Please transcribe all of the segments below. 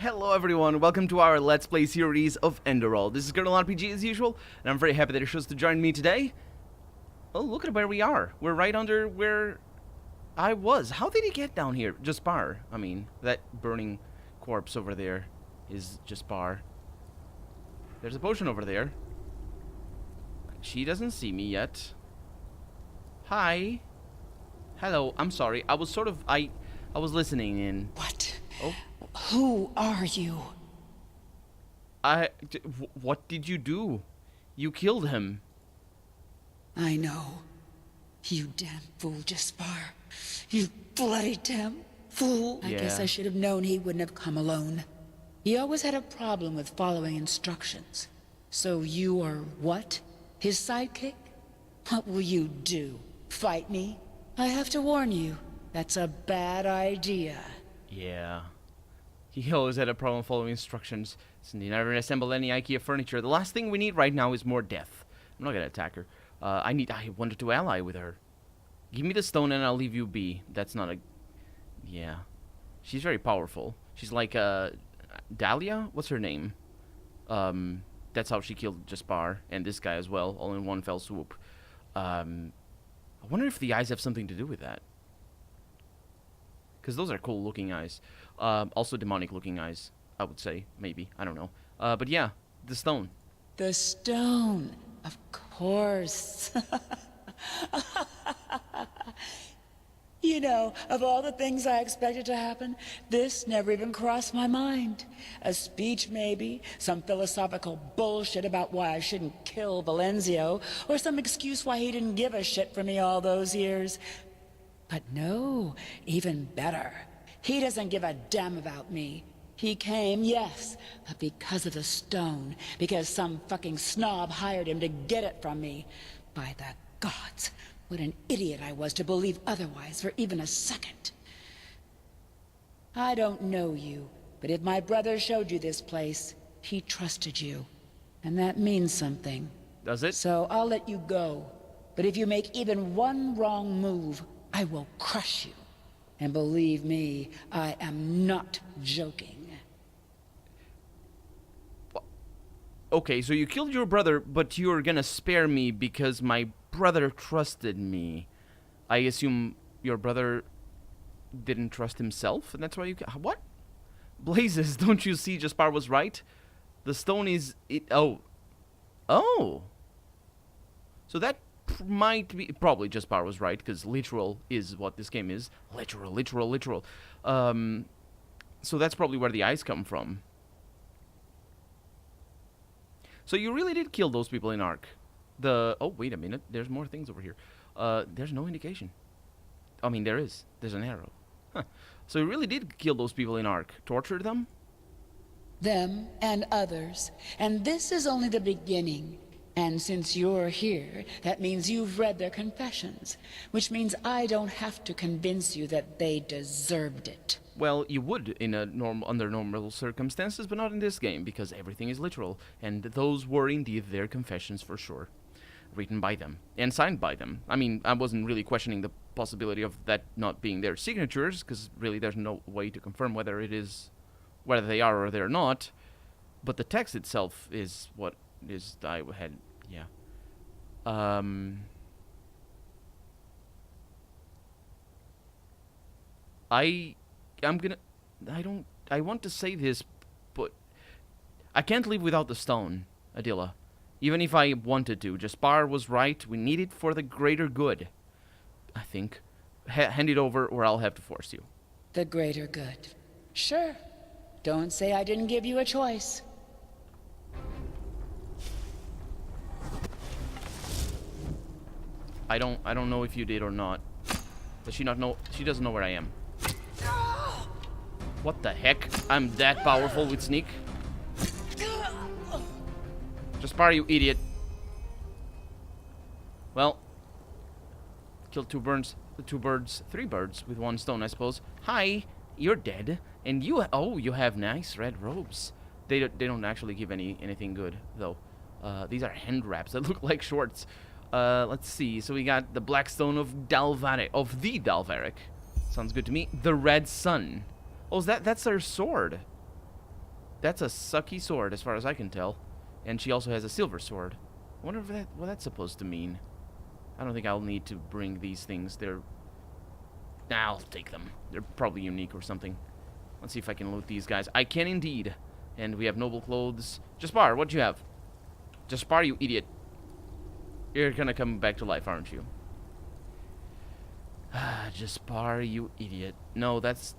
Hello everyone, welcome to our Let's Play series of Enderal. This is Colonel RPG as usual, and I'm very happy that you chose to join me today. Oh, look at where we are. We're right under where I was. How did he get down here? Jaspar. I mean, that burning corpse over there is Jaspar. There's a potion over there. She doesn't see me yet. Hi. Hello, I'm sorry. I was listening in. What? Oh. Who are you? What did you do? You killed him. I know. You damn fool, Jaspar. You bloody damn fool. I guess I should have known he wouldn't have come alone. He always had a problem with following instructions. So you are what? His sidekick? What will you do? Fight me? I have to warn you, that's a bad idea. Yeah. He always had a problem following instructions, since he never assembled any IKEA furniture. The last thing we need right now is more death. I'm not gonna attack her. I wanted to ally with her. Give me the stone and I'll leave you be. That's not a... Yeah. She's very powerful. She's like, Dahlia? What's her name? That's how she killed Jaspar, and this guy as well, all in one fell swoop. I wonder if the eyes have something to do with that. Because those are cool looking eyes. Also demonic looking eyes, I would say. Maybe. I don't know. But yeah, the stone. The stone. Of course. You know, of all the things I expected to happen, this never even crossed my mind. A speech, maybe. Some philosophical bullshit about why I shouldn't kill Valenzio. Or some excuse why he didn't give a shit for me all those years. But no, even better. He doesn't give a damn about me. He came, yes, but because of the stone. Because some fucking snob hired him to get it from me. By the gods, what an idiot I was to believe otherwise for even a second. I don't know you, but if my brother showed you this place, he trusted you. And that means something. Does it? So I'll let you go. But if you make even one wrong move, I will crush you. And believe me, I am not joking. Okay, so you killed your brother, but you're gonna spare me because my brother trusted me. I assume your brother didn't trust himself, and that's why you... What? Blazes, don't you see Jaspar was right? The stone is... Oh. Oh. So that might be... Probably Jaspar was right, because literal is what this game is. Literal. So that's probably where the eyes come from. So you really did kill those people in Ark. Oh, wait a minute. There's more things over here. There's no indication. I mean, there is. There's an arrow. Huh. So you really did kill those people in Ark. Torture them? Them and others. And this is only the beginning. And since you're here, that means you've read their confessions. Which means I don't have to convince you that they deserved it. Well, you would under normal circumstances, but not in this game, because everything is literal. And those were indeed their confessions for sure. Written by them. And signed by them. I mean, I wasn't really questioning the possibility of that not being their signatures, because really there's no way to confirm whether they are or they're not. But the text itself is what is... I had... Yeah. I want to say this, but I can't live without the stone, Adila. Even if I wanted to. Jaspar was right. We need it for the greater good. I think. Hand it over or I'll have to force you. The greater good. Sure. Don't say I didn't give you a choice. I don't know if you did or not. Does she not know? She doesn't know where I am. What the heck? I'm that powerful with sneak? Jaspar, you idiot. Well, killed three birds with one stone, I suppose. Hi, you're dead, and you have nice red robes. They don't actually give anything good though. These are hand wraps that look like shorts. Let's see. So we got the black stone of Dalvaric. Sounds good to me. The red sun. Oh, that's their sword. That's a sucky sword, as far as I can tell. And she also has a silver sword. I wonder what that's supposed to mean. I don't think I'll need to bring these things. I'll take them. They're probably unique or something. Let's see if I can loot these guys. I can indeed. And we have noble clothes. Jaspar, what'd you have? Jaspar, you idiot. You're gonna come back to life, aren't you? Jaspar, you idiot. No, that's...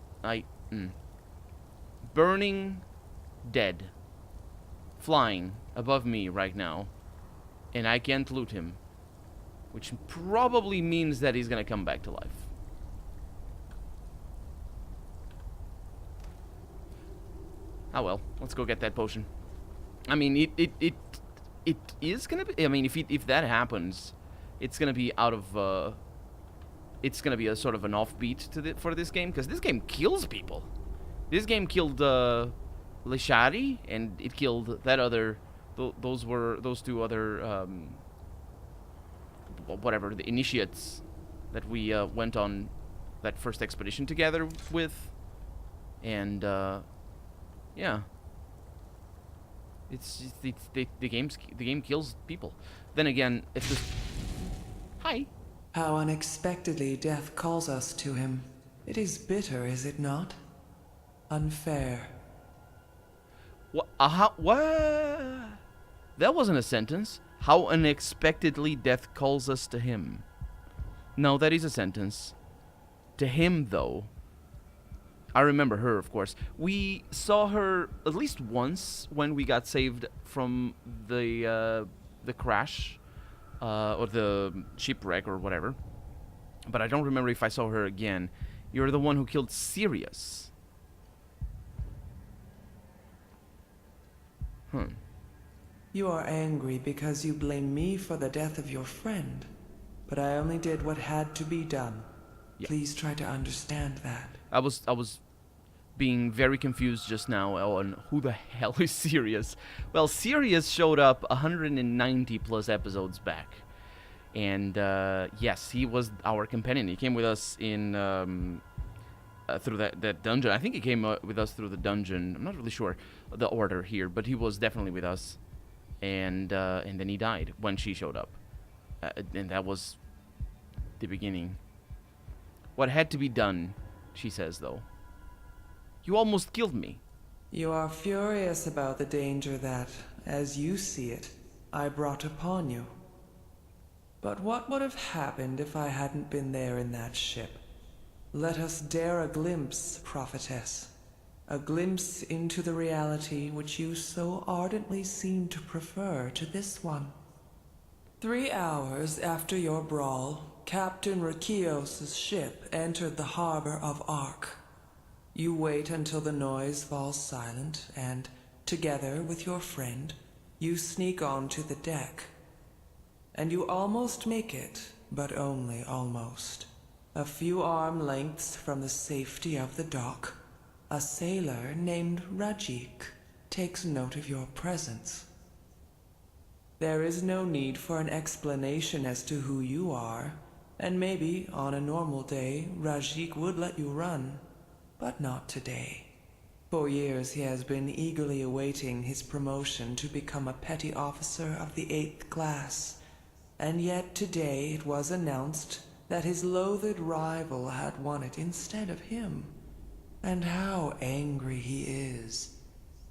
Burning dead. Flying above me right now. And I can't loot him. Which probably means that he's gonna come back to life. Ah well, let's go get that potion. I mean, it is gonna be... I mean, if that happens, it's gonna be out of... it's gonna be a sort of an offbeat for this game, because this game kills people. This game killed Leshari, and it killed that other... those two other... whatever, the initiates that we went on that first expedition together with. And, yeah. The game kills people. Then again, if this... Hi. How unexpectedly death calls us to him. It is bitter, is it not? Unfair. What? What? That wasn't a sentence. How unexpectedly death calls us to him. No, that is a sentence. To him, though. I remember her, of course. We saw her at least once when we got saved from the crash. Or the shipwreck or whatever. But I don't remember if I saw her again. You're the one who killed Sirius. You are angry because you blame me for the death of your friend. But I only did what had to be done. Yeah. Please try to understand that. I was being very confused just now on who the hell is Sirius. Well, Sirius showed up 190 plus episodes back. And yes, he was our companion. He came with us in through that dungeon. I think he came with us through the dungeon. I'm not really sure the order here, but he was definitely with us. And then he died when she showed up. And that was the beginning. What had to be done, she says, though. You almost killed me. You are furious about the danger that, as you see it, I brought upon you. But what would have happened if I hadn't been there in that ship? Let us dare a glimpse, prophetess. A glimpse into the reality which you so ardently seem to prefer to this one. 3 hours after your brawl, Captain Rakios' ship entered the harbor of Ark. You wait until the noise falls silent, and, together with your friend, you sneak onto the deck. And you almost make it, but only almost. A few arm lengths from the safety of the dock, a sailor named Rajik takes note of your presence. There is no need for an explanation as to who you are, and maybe on a normal day Rajik would let you run. But not today. For years he has been eagerly awaiting his promotion to become a petty officer of the 8th class. And yet today it was announced that his loathed rival had won it instead of him. And how angry he is.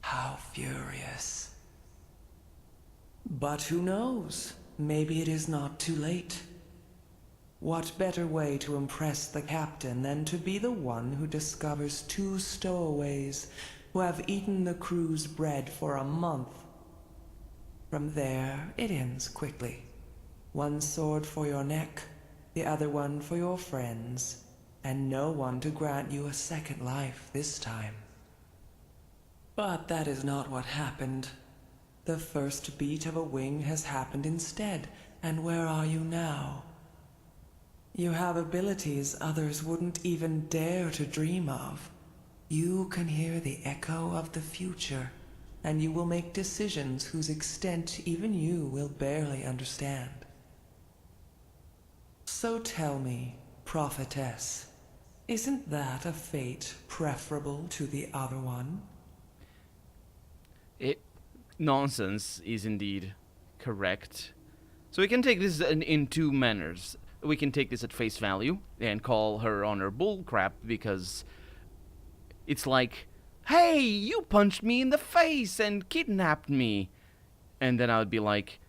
How furious. But who knows? Maybe it is not too late. What better way to impress the captain than to be the one who discovers 2 stowaways who have eaten the crew's bread for a month? From there, it ends quickly. 1 sword for your neck, the other one for your friends, and no one to grant you a second life this time. But that is not what happened. The first beat of a wing has happened instead, and where are you now? You have abilities others wouldn't even dare to dream of. You can hear the echo of the future, and you will make decisions whose extent even you will barely understand. So tell me, prophetess, isn't that a fate preferable to the other one? It nonsense is indeed correct. So we can take this in two manners. We can take this at face value and call her on her bullcrap because it's like, hey, you punched me in the face and kidnapped me. And then I would be like,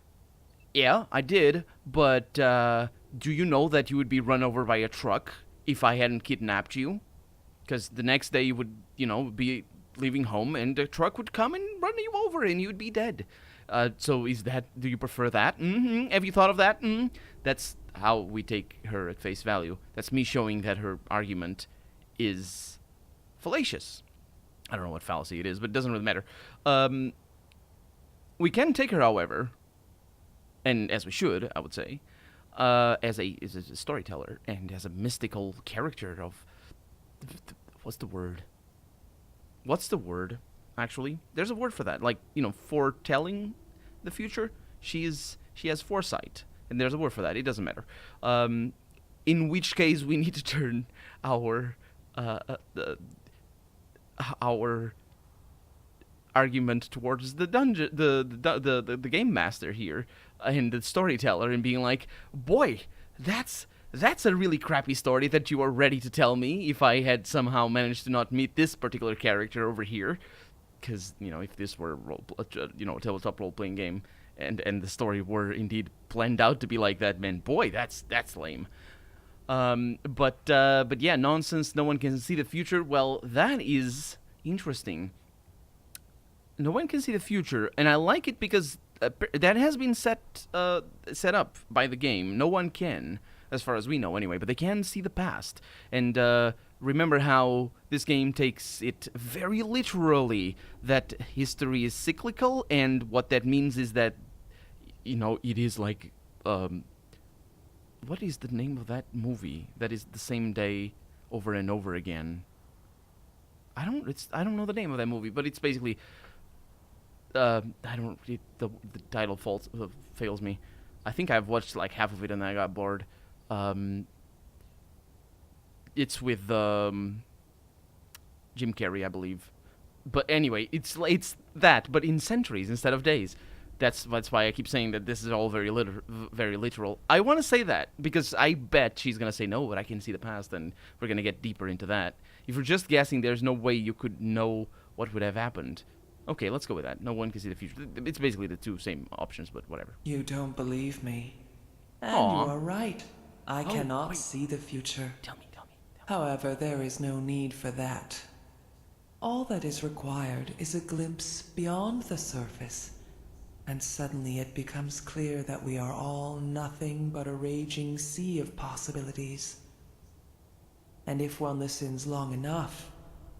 yeah, I did, but do you know that you would be run over by a truck if I hadn't kidnapped you? Because the next day you would, be leaving home and a truck would come and run you over and you'd be dead. So do you prefer that? Mm-hmm. Have you thought of that? Mm-hmm. That's how we take her at face value. That's me showing that her argument is fallacious. I don't know what fallacy it is, but it doesn't really matter. We can take her, however, and as we should, I would say, as a storyteller and as a mystical character of what's the word? What's the word? Actually, there's a word for that. Like foretelling the future. She has foresight, and there's a word for that. It doesn't matter. In which case, we need to turn our argument towards the dungeon, the game master here, and the storyteller, and being like, boy, that's a really crappy story that you are ready to tell me. If I had somehow managed to not meet this particular character over here, because if this were a tabletop role playing game, and the story were indeed planned out to be like that, man, boy, that's lame. But yeah, nonsense. No one can see the future. Well, that is interesting. No one can see the future, and I like it because that has been set up by the game. No one can, as far as we know, anyway. But they can see the past, and remember how this game takes it very literally that history is cyclical, and what that means is that it is like what is the name of that movie that is the same day over and over again? I don't know the name of that movie, but it's basically the title fails me. I think I've watched like half of it and I got bored. It's with Jim Carrey, I believe. But anyway, it's that, but in centuries instead of days. That's why I keep saying that this is all very literal. I want to say that because I bet she's gonna say no, but I can see the past, and we're gonna get deeper into that. If you're just guessing, there's no way you could know what would have happened. Okay, let's go with that. No one can see the future. It's basically the two same options, but whatever. You don't believe me. And Aww. you are right. I cannot see the future. Tell me. However, there is no need for that. All that is required is a glimpse beyond the surface, and suddenly it becomes clear that we are all nothing but a raging sea of possibilities. And if one listens long enough,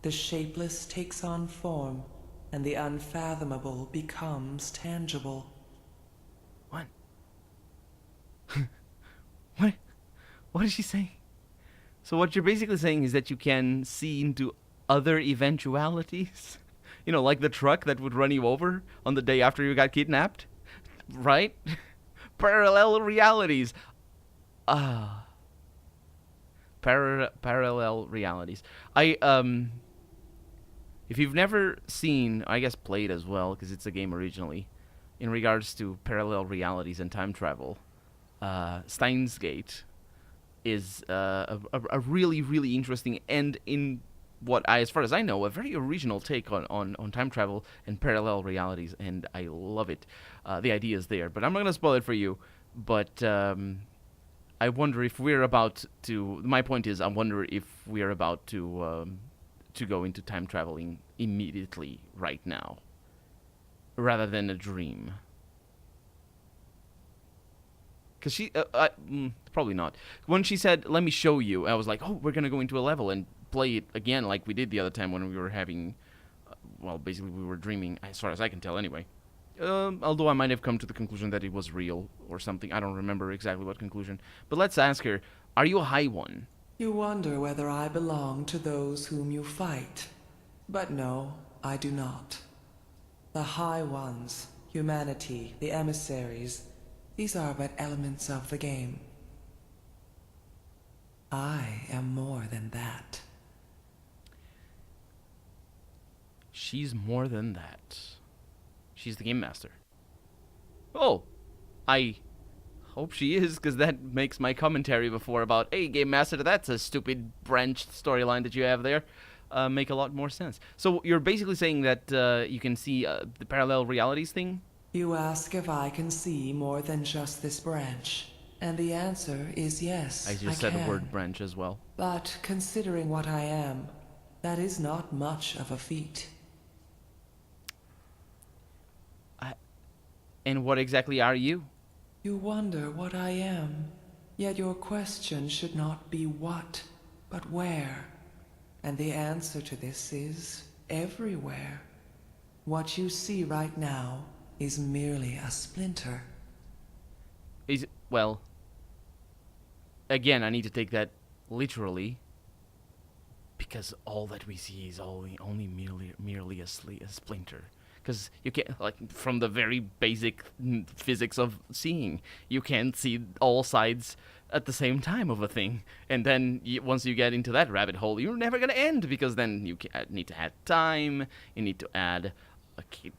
the shapeless takes on form, and the unfathomable becomes tangible. What? What is she saying? So what you're basically saying is that you can see into other eventualities? Like the truck that would run you over on the day after you got kidnapped? Right? Parallel realities. Parallel realities. If you've never seen, I guess played as well, because it's a game originally, in regards to parallel realities and time travel, Steins Gate is a really, really interesting and in what as far as I know, a very original take on time travel and parallel realities, and I love it. The idea is there, but I'm not going to spoil it for you. But I wonder if we're about to. My point is, I wonder if we're about to go into time traveling immediately right now, rather than a dream. Because she, probably not. When she said, "Let me show you," I was like, "Oh, we're gonna go into a level and play it again like we did the other time when we were having, basically we were dreaming, as far as I can tell anyway." Although I might have come to the conclusion that it was real or something. I don't remember exactly what conclusion. But let's ask her, are you a high one? You wonder whether I belong to those whom you fight. But no, I do not. The High Ones, humanity, the emissaries, these are but elements of the game. I am more than that. She's more than that. she's the game master. Oh, I hope she is, because that makes my commentary before about, hey, game master, that's a stupid branched storyline that you have there, make a lot more sense. So you're basically saying that you can see the parallel realities thing? You ask if I can see more than just this branch, and the answer is yes, I just said the word branch as well. But considering what I am, that is not much of a feat. And what exactly are you? You wonder what I am, yet your question should not be what, but where. And the answer to this is everywhere. What you see right now is merely a splinter. Well, again, I need to take that literally, because all that we see is only merely a splinter. Because you can't, like, from the very basic physics of seeing, you can't see all sides at the same time of a thing. And then once you get into that rabbit hole, you're never going to end, because then you need to add time, you need to add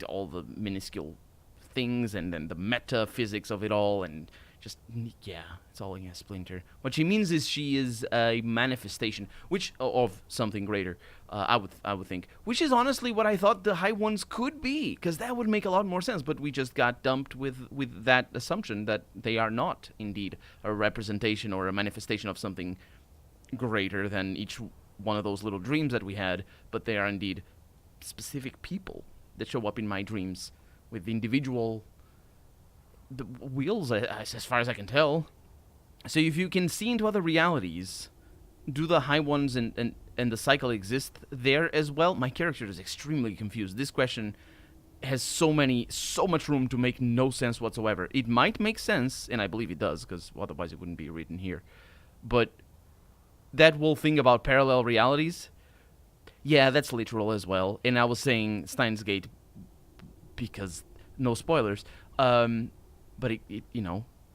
all the minuscule things, and then the metaphysics of it all, and just, yeah, it's all in a splinter. What she means is she is a manifestation, which of something greater, I would think. Which is honestly what I thought the high ones could be, because that would make a lot more sense. But we just got dumped with that assumption that they are not indeed a representation or a manifestation of something greater than each one of those little dreams that we had, but they are indeed specific people that show up in my dreams with individual wheels, as far as I can tell. So if you can see into other realities, do the high ones and the cycle exist there as well? My character is extremely confused. This question has so much room to make no sense whatsoever. It might make sense, and I believe it does, because otherwise it wouldn't be written here. But that whole thing about parallel realities, yeah, that's literal as well. And I was saying Steins Gate because no spoilers. But it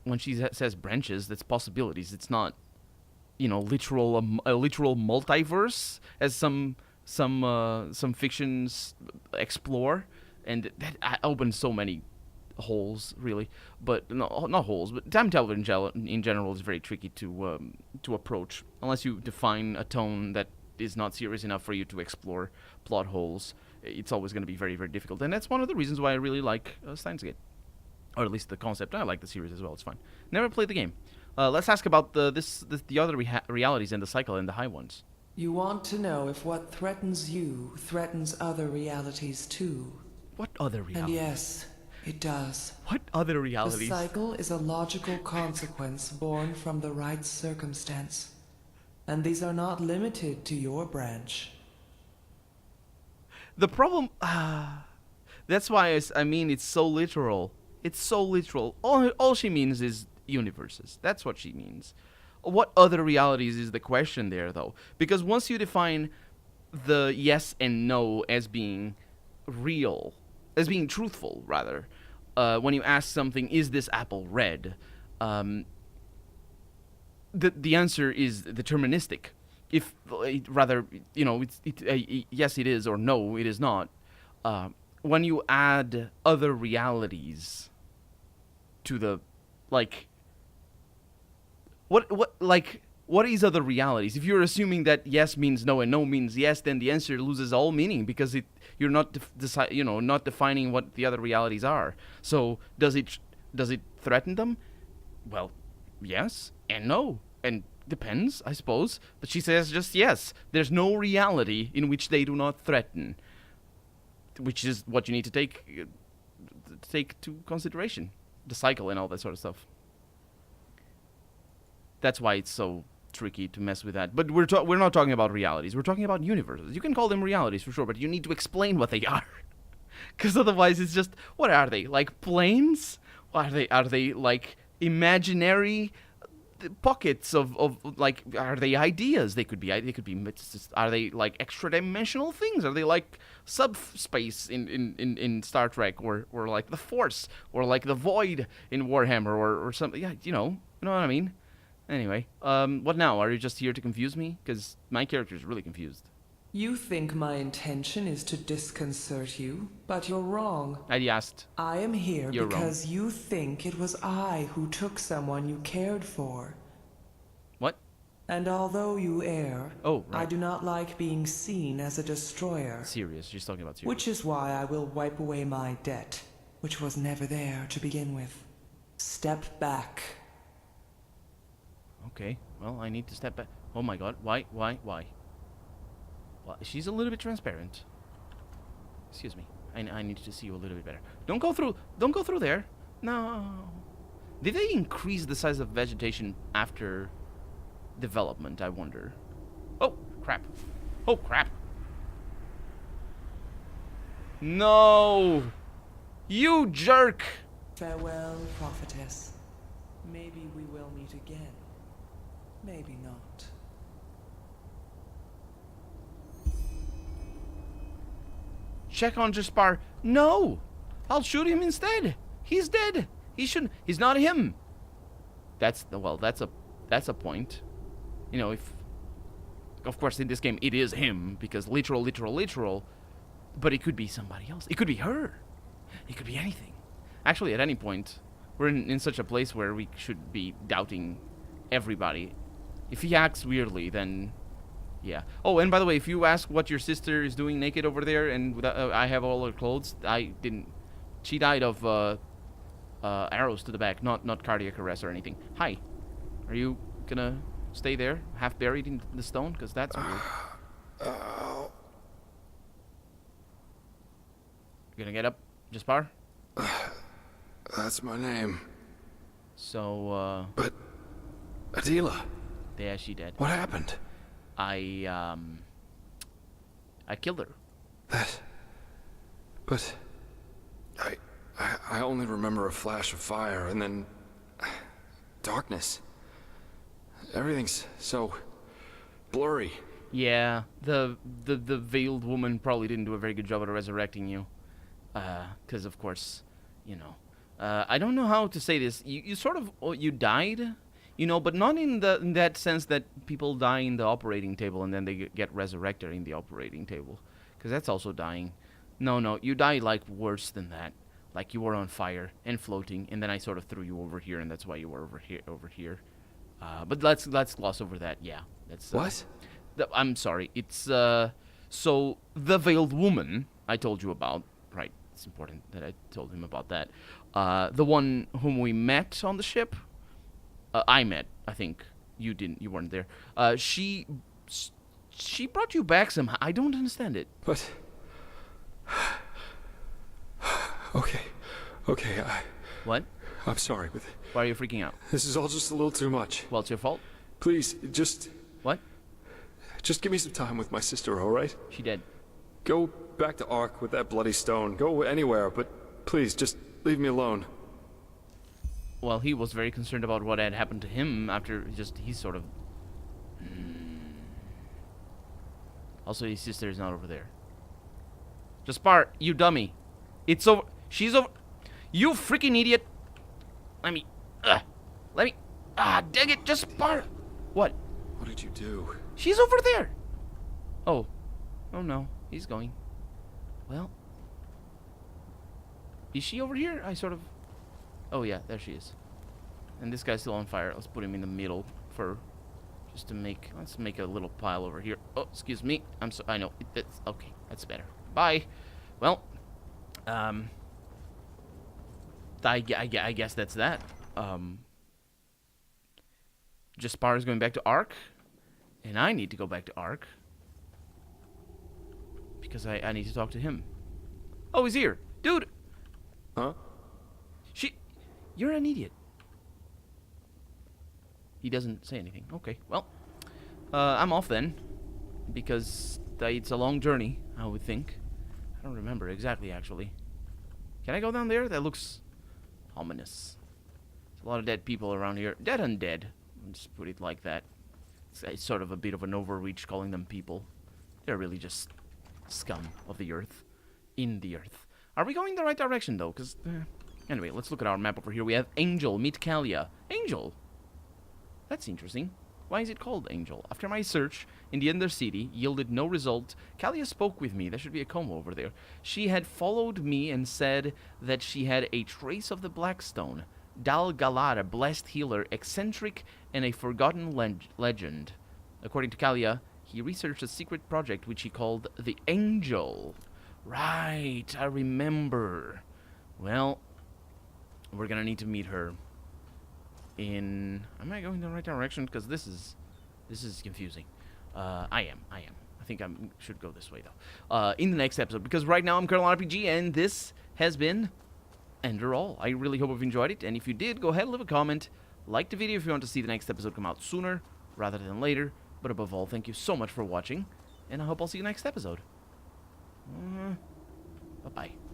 when she says branches, that's possibilities. It's not, literal a literal multiverse as some fictions explore, and that opens so many holes, really. But no, not holes, but time travel in general is very tricky to approach unless you define a tone that is not serious enough for you to explore plot holes. It's always going to be very, very difficult, and that's one of the reasons why I really like Steins Gate. Or at least the concept. I like the series as well. It's fun. Never played the game. Let's ask about the other realities and the cycle and the high ones. You want to know if what threatens you threatens other realities too. What other realities? And yes, it does. What other realities? The cycle is a logical consequence born from the right circumstance. And these are not limited to your branch. The problem... that's why I mean it's so literal. It's so literal. All she means is universes. That's what she means. What other realities is the question there, though? Because once you define the yes and no as being real, as being truthful, rather, when you ask something, is this apple red? The answer is deterministic. If, rather, yes, it is, or no, it is not. When you add other realities to the, what is other realities? If you're assuming that yes means no and no means yes, then the answer loses all meaning, because you're not not defining what the other realities are. So does it threaten them? Well, yes and no, and depends, I suppose. But she says just yes. There's no reality in which they do not threaten, which is what you need to take to consideration, the cycle and all that sort of stuff. That's why it's so tricky to mess with that. But we're not talking about realities. We're talking about universes. You can call them realities for sure, but you need to explain what they are, because otherwise it's just, what are they? Like planes? Are they like imaginary pockets of like, are they ideas? They could be. Are they like extra dimensional things? Are they like subspace in Star Trek, or like the Force, or like the Void in Warhammer, or something? Yeah, you know what I mean. Anyway, what now? Are you just here to confuse me? Because my character is really confused. You think my intention is to disconcert you, but you're wrong. I asked. I am here You're because you think it was I who took someone you cared for. What? And although you err, Oh, right. I do not like being seen as a destroyer. Serious. She's talking about serious. Which is why I will wipe away my debt, which was never there to begin with. Step back. Okay. Well, I need to step back. Oh my god. Why? Well, she's a little bit transparent. Excuse me. I need to see you a little bit better. Don't go through there. No. Did they increase the size of vegetation after development, I wonder? Oh, crap. Oh, crap. No! You jerk! Farewell, prophetess. Maybe we will meet again. Maybe not. Check on Jaspar. No! I'll shoot him instead. He's dead. He's not him. That's a point. You know, if of course in this game it is him because literal, but it could be somebody else. It could be her. It could be anything. Actually, at any point, we're in such a place where we should be doubting everybody. If he acts weirdly, then yeah. Oh, and by the way, if you ask what your sister is doing naked over there, and I have all her clothes, I didn't. She died of arrows to the back, not cardiac arrest or anything. Hi, are you gonna stay there, half buried in the stone? Because that's weird. You gonna get up, Jaspar? That's my name. So, But Adela, yeah, she dead. what happened? I killed her. But I only remember a flash of fire and then darkness. Everything's so blurry. Yeah, the veiled woman probably didn't do a very good job at resurrecting you. 'Cause of course, you know. I don't know how to say this. You sort of you died, you know, but not in that sense that people die in the operating table and then they get resurrected in the operating table, because that's also dying. No, you died like worse than that. Like you were on fire and floating, and then I sort of threw you over here, and that's why you were over here. But let's gloss over that. Yeah, that's What? I'm sorry. It's so the veiled woman I told you about, right? It's important that I told him about that. The one whom we met on the ship. I met. I think you didn't. You weren't there. She brought you back somehow. I don't understand it. But okay. What? I'm sorry, but Why are you freaking out? this is all just a little too much. Well, it's your fault. Please, just What? give me some time with my sister, all right? She dead. Go back to Ark with that bloody stone. Go anywhere, but please, just leave me alone. Well, he was very concerned about what had happened to him after he's sort of. Also, his sister is not over there. Jaspar, you dummy. It's over. She's over. You freaking idiot. Let me. Dang it, Jaspar. What? What did you do? She's over there. Oh no, he's going. Well, is she over here? Oh yeah, there she is. And this guy's still on fire. Let's put him in the middle let's make a little pile over here. Oh, excuse me. I know. That's okay. That's better. Bye. Well, I guess that's that. Jaspar is going back to Ark, and I need to go back to Ark because I need to talk to him. Oh, he's here, dude. Huh? You're an idiot. He doesn't say anything. Okay, well, I'm off then, because it's a long journey, I would think. I don't remember exactly, actually. Can I go down there? That looks ominous. There's a lot of dead people around here. Dead undead. Let's just put it like that. It's sort of a bit of an overreach calling them people. They're really just scum of the earth. In the earth. Are we going the right direction, though? Because, anyway, let's look at our map over here. We have Angel, meet Kalia. Angel! That's interesting. Why is it called Angel? After my search in the Undercity yielded no result, Kalia spoke with me. There should be a comb over there. She had followed me and said that she had a trace of the Blackstone. Dal Galar, a blessed healer, eccentric, and a forgotten legend. According to Kalia, he researched a secret project which he called the Angel. Right, I remember. Well, we're gonna need to meet her in... Am I going in the right direction? Because this is confusing. I am. I think I should go this way, though. In the next episode, because right now I'm Colonel RPG, and this has been Enderal. I really hope you've enjoyed it, and if you did, go ahead and leave a comment. Like the video if you want to see the next episode come out sooner rather than later. But above all, thank you so much for watching, and I hope I'll see you next episode. Bye-bye.